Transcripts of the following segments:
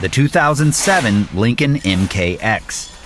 the 2007 Lincoln MKX.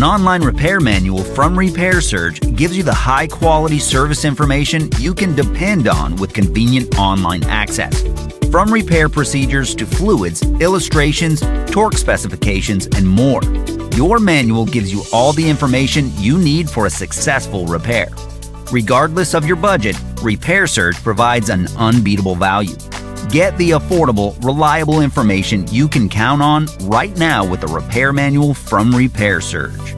An online repair manual from Repair Surge gives you the high-quality service information you can depend on with convenient online access. From repair procedures to fluids, illustrations, torque specifications, and more, your manual gives you all the information you need for a successful repair. Regardless of your budget, Repair Surge provides an unbeatable value. Get the affordable, reliable information you can count on right now with a repair manual from Repair Surge.